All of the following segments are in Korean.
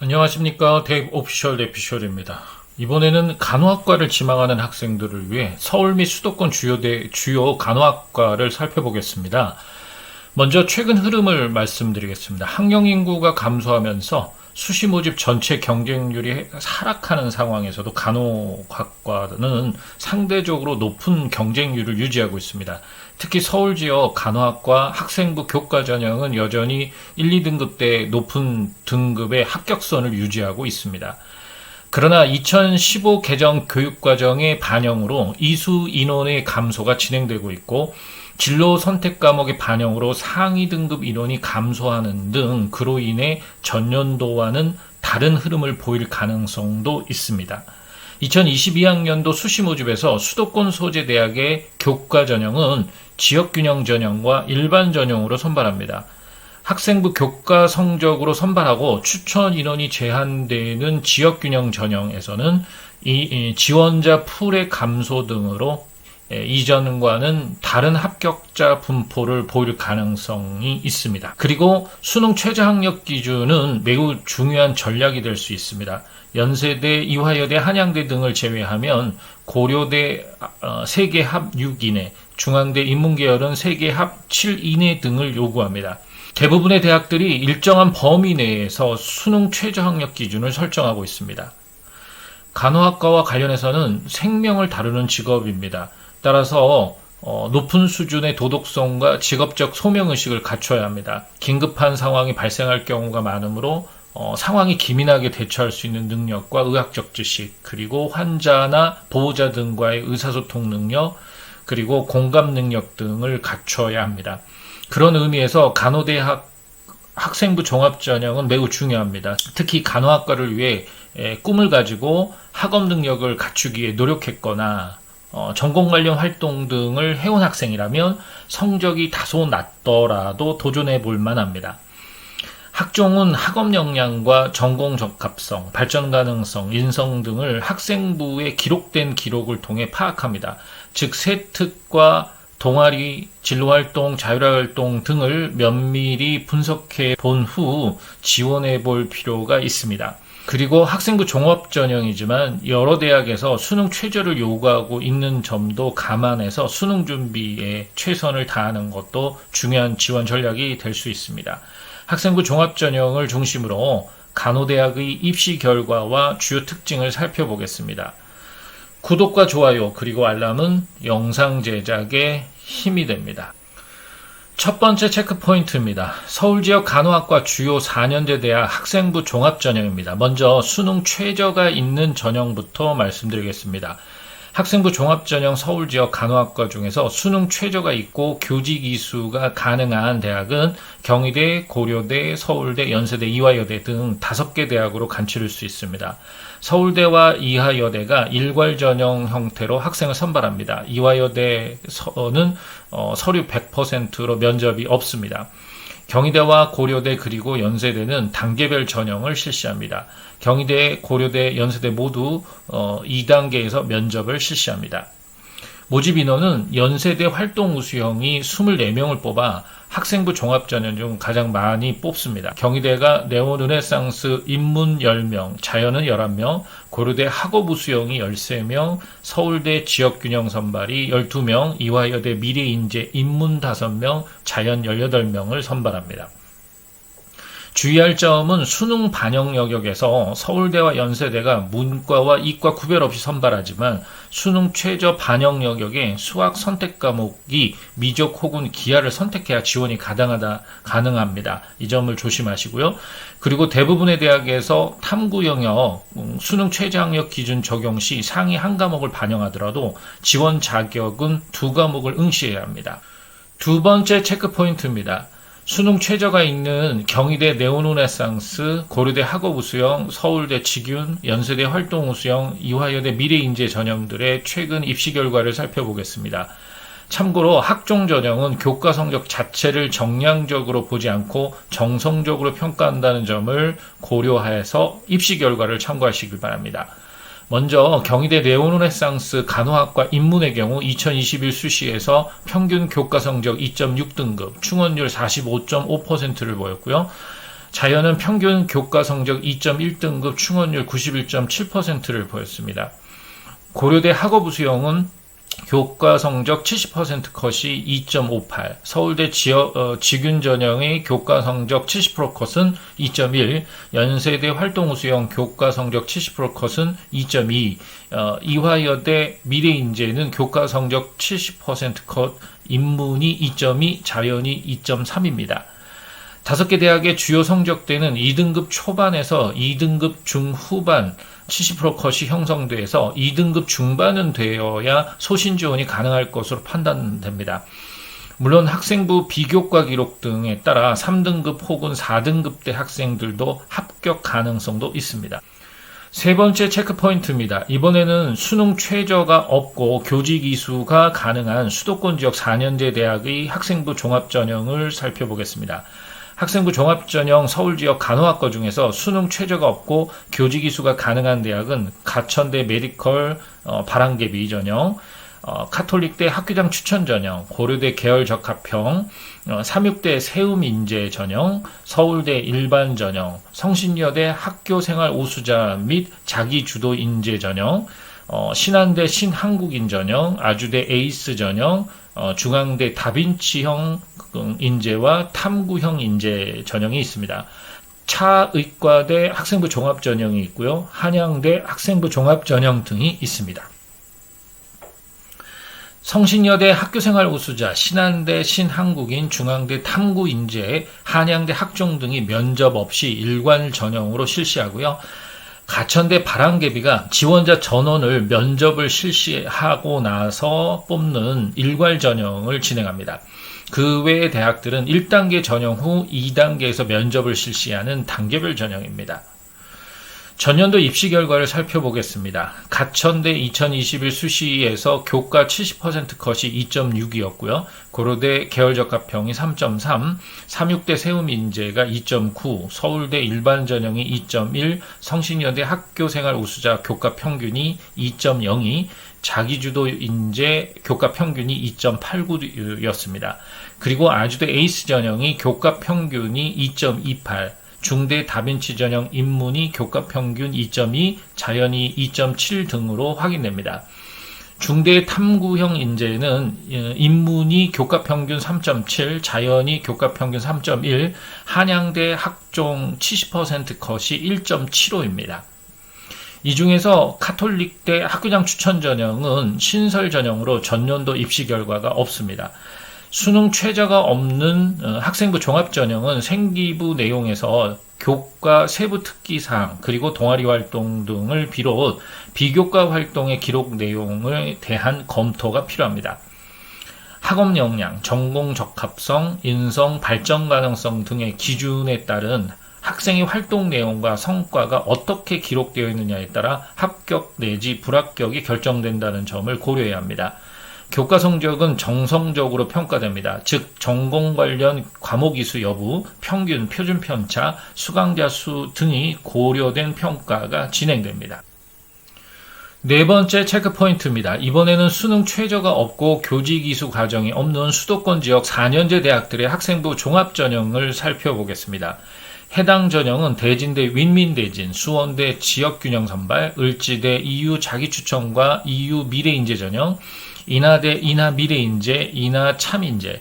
안녕하십니까. 데이브 오피셜 내피셜입니다. 이번에는 간호학과를 지망하는 학생들을 위해 서울 및 수도권 주요 간호학과를 살펴보겠습니다. 먼저 최근 흐름을 말씀드리겠습니다. 학령 인구가 감소하면서 수시 모집 전체 경쟁률이 하락하는 상황에서도 간호학과는 상대적으로 높은 경쟁률을 유지하고 있습니다. 특히 서울 지역 간호학과 학생부 교과 전형은 여전히 1, 2등급대 높은 등급의 합격선을 유지하고 있습니다. 그러나 2015 개정 교육과정의 반영으로 이수 인원의 감소가 진행되고 있고 진로 선택 과목의 반영으로 상위 등급 인원이 감소하는 등 그로 인해 전년도와는 다른 흐름을 보일 가능성도 있습니다. 2022학년도 수시 모집에서 수도권 소재 대학의 교과 전형은 지역균형 전형과 일반 전형으로 선발합니다. 학생부 교과 성적으로 선발하고 추천 인원이 제한되는 지역균형 전형에서는 이 지원자 풀의 감소 등으로 이전과는 다른 합격자 분포를 보일 가능성이 있습니다. 그리고 수능 최저 학력 기준은 매우 중요한 전략이 될 수 있습니다. 연세대, 이화여대, 한양대 등을 제외하면 고려대 세계 합 6 이내, 중앙대 인문계열은 세계 합 7 이내 등을 요구합니다. 대부분의 대학들이 일정한 범위 내에서 수능 최저 학력 기준을 설정하고 있습니다. 간호학과와 관련해서는 생명을 다루는 직업입니다. 따라서 높은 수준의 도덕성과 직업적 소명의식을 갖춰야 합니다. 긴급한 상황이 발생할 경우가 많으므로 상황이 기민하게 대처할 수 있는 능력과 의학적 지식, 그리고 환자나 보호자 등과의 의사소통 능력, 그리고 공감 능력 등을 갖춰야 합니다. 그런 의미에서 간호대학 학생부 종합전형은 매우 중요합니다. 특히 간호학과를 위해 꿈을 가지고 학업 능력을 갖추기에 노력했거나 전공 관련 활동 등을 해온 학생이라면 성적이 다소 낮더라도 도전해 볼 만합니다. 학종은 학업 역량과 전공 적합성, 발전 가능성, 인성 등을 학생부에 기록된 기록을 통해 파악합니다. 즉 세특과 동아리, 진로활동, 자율활동 등을 면밀히 분석해 본 후 지원해 볼 필요가 있습니다. 그리고 학생부 종합전형이지만 여러 대학에서 수능 최저를 요구하고 있는 점도 감안해서 수능 준비에 최선을 다하는 것도 중요한 지원 전략이 될 수 있습니다. 학생부 종합전형을 중심으로 간호대학의 입시 결과와 주요 특징을 살펴보겠습니다. 구독과 좋아요 그리고 알람은 영상 제작에 힘이 됩니다. 첫 번째 체크포인트입니다. 서울지역 간호학과 주요 4년제 대학 학생부 종합전형입니다. 먼저 수능 최저가 있는 전형부터 말씀드리겠습니다. 학생부 종합전형 서울지역 간호학과 중에서 수능 최저가 있고 교직 이수가 가능한 대학은 경희대, 고려대, 서울대, 연세대, 이화여대 등 5개 대학으로 간추릴 수 있습니다. 서울대와 이화여대가 일괄 전형 형태로 학생을 선발합니다. 이화여대는 서류 100%로 면접이 없습니다. 경희대와 고려대 그리고 연세대는 단계별 전형을 실시합니다. 경희대, 고려대, 연세대 모두 2단계에서 면접을 실시합니다. 모집 인원은 연세대 활동 우수형이 24명을 뽑아 학생부 종합전형 중 가장 많이 뽑습니다. 경희대가 네오르네상스 인문 10명, 자연은 11명, 고려대 학업 우수형이 13명, 서울대 지역균형 선발이 12명, 이화여대 미래인재 인문 5명, 자연 18명을 선발합니다. 주의할 점은 수능 반영 영역에서 서울대와 연세대가 문과와 이과 구별 없이 선발하지만 수능 최저 반영 영역에 수학 선택 과목이 미적 혹은 기하를 선택해야 지원이 가능합니다. 이 점을 조심하시고요. 그리고 대부분의 대학에서 탐구 영역 수능 최저 학력 기준 적용 시 상위 한 과목을 반영하더라도 지원 자격은 2과목을 응시해야 합니다. 두 번째 체크포인트입니다. 수능 최저가 있는 경희대 네오르네상스, 고려대 학업 우수형, 서울대 직윤, 연세대 활동 우수형, 이화여대 미래인재 전형들의 최근 입시 결과를 살펴보겠습니다. 참고로 학종 전형은 교과 성적 자체를 정량적으로 보지 않고 정성적으로 평가한다는 점을 고려해서 입시 결과를 참고하시길 바랍니다. 먼저 경희대 네오르네상스 간호학과 입문의 경우 2021 수시에서 평균 교과 성적 2.6등급, 충원율 45.5%를 보였고요. 자연은 평균 교과 성적 2.1등급 충원율 91.7%를 보였습니다. 고려대 학업우 수영은 교과 성적 70% 컷이 2.58, 서울대 직윤 전형의 교과 성적 70% 컷은 2.1, 연세대 활동우 수영 교과 성적 70% 컷은 2.2, 이화여대 미래인재는 교과 성적 70% 컷, 인문이 2.2, 자연이 2.3입니다. 5개 대학의 주요 성적대는 2등급 초반에서 2등급 중후반 70% 컷이 형성돼서 2등급 중반은 되어야 소신 지원이 가능할 것으로 판단됩니다. 물론 학생부 비교과 기록 등에 따라 3등급 혹은 4등급대 학생들도 합격 가능성도 있습니다. 세 번째 체크 포인트입니다. 이번에는 수능 최저가 없고 교직 이수가 가능한 수도권 지역 4년제 대학의 학생부 종합전형을 살펴보겠습니다. 학생부 종합전형 서울지역 간호학과 중에서 수능 최저가 없고 교직 이수가 가능한 대학은 가천대 메디컬 바람개비 전형, 카톨릭대 학교장 추천 전형, 고려대 계열 적합형, 삼육대 세움인재 전형, 서울대 일반 전형, 성신여대 학교생활 우수자 및 자기주도 인재 전형, 신한대 신한국인 전형, 아주대 에이스 전형, 중앙대 다빈치형 인재와 탐구형 인재 전형이 있습니다. 차의과대 학생부 종합 전형이 있고요. 한양대 학생부 종합 전형 등이 있습니다. 성신여대 학교생활 우수자, 신한대 신한국인, 중앙대 탐구인재, 한양대 학종 등이 면접 없이 일괄 전형으로 실시하고요. 가천대 바람개비가 지원자 전원을 면접을 실시하고 나서 뽑는 일괄 전형을 진행합니다. 그 외의 대학들은 1단계 전형 후 2단계에서 면접을 실시하는 단계별 전형입니다. 전년도 입시 결과를 살펴보겠습니다. 가천대 2021 수시에서 교과 70% 컷이 2.6이었고요. 고려대 계열적합형이 3.3, 삼육대 세움인재가 2.9, 서울대 일반 전형이 2.1, 성신여대 학교생활 우수자 교과 평균이 2.02, 자기주도 인재 교과 평균이 2.89였습니다. 그리고 아주대 에이스 전형이 교과 평균이 2.28, 중대 다빈치 전형 인문이 교과 평균 2.2, 자연이 2.7 등으로 확인됩니다. 중대 탐구형 인재는 인문이 교과 평균 3.7, 자연이 교과 평균 3.1, 한양대 학종 70% 컷이 1.75입니다. 이 중에서 카톨릭대 학교장 추천 전형은 신설 전형으로 전년도 입시 결과가 없습니다. 수능 최저가 없는 학생부 종합전형은 생기부 내용에서 교과 세부 특기사항 그리고 동아리 활동 등을 비롯 비교과 활동의 기록 내용에 대한 검토가 필요합니다. 학업 역량, 전공 적합성, 인성, 발전 가능성 등의 기준에 따른 학생의 활동 내용과 성과가 어떻게 기록되어 있느냐에 따라 합격 내지 불합격이 결정된다는 점을 고려해야 합니다. 교과 성적은 정성적으로 평가됩니다. 즉 전공 관련 과목 이수 여부, 평균, 표준 편차, 수강자 수 등이 고려된 평가가 진행됩니다. 네 번째 체크 포인트입니다. 이번에는 수능 최저가 없고 교직 이수 과정이 없는 수도권 지역 4년제 대학들의 학생부 종합전형을 살펴보겠습니다. 해당 전형은 대진대 윈민대진, 수원대 지역균형 선발, 을지대 EU 자기추천과 EU 미래인재 전형, 인하대 인하미래인재, 인하참인재,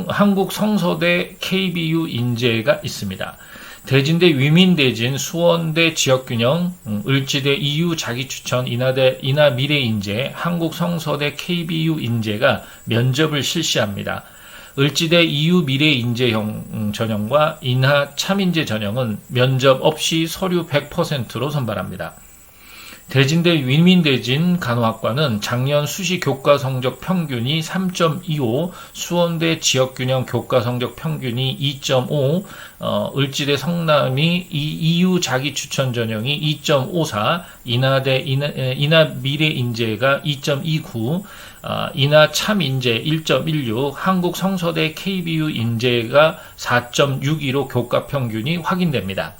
한국 성서대 KBU 인재가 있습니다. 대진대 위민대진, 수원대 지역균형, 을지대 EU 자기추천, 인하대 인하미래인재, 한국 성서대 KBU 인재가 면접을 실시합니다. 을지대 EU 미래인재 전형과 인하참인재 전형은 면접 없이 서류 100%로 선발합니다. 대진대 윈민대진 간호학과는 작년 수시 교과 성적 평균이 3.25, 수원대 지역균형 교과 성적 평균이 2.5, 을지대 성남이 EU 자기추천 전형이 2.54, 인하대 인하미래인재가 2.29, 인하참인재 1.16, 한국 성서대 KBU 인재가 4.62로 교과 평균이 확인됩니다.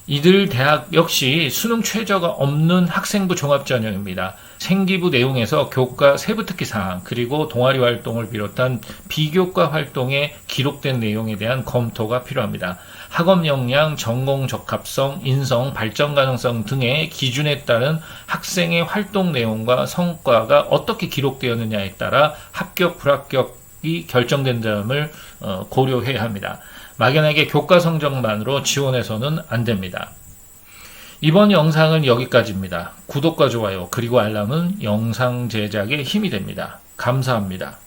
이들 대학 역시 수능 최저가 없는 학생부 종합전형입니다. 생기부 내용에서 교과 세부 특기 사항 그리고 동아리 활동을 비롯한 비교과 활동에 기록된 내용에 대한 검토가 필요합니다. 학업 역량, 전공 적합성, 인성, 발전 가능성 등의 기준에 따른 학생의 활동 내용과 성과가 어떻게 기록되었느냐에 따라 합격, 불합격이 결정된 점을 고려해야 합니다. 막연하게 교과 성적만으로 지원해서는 안 됩니다. 이번 영상은 여기까지입니다. 구독과 좋아요 그리고 알람은 영상 제작에 힘이 됩니다. 감사합니다.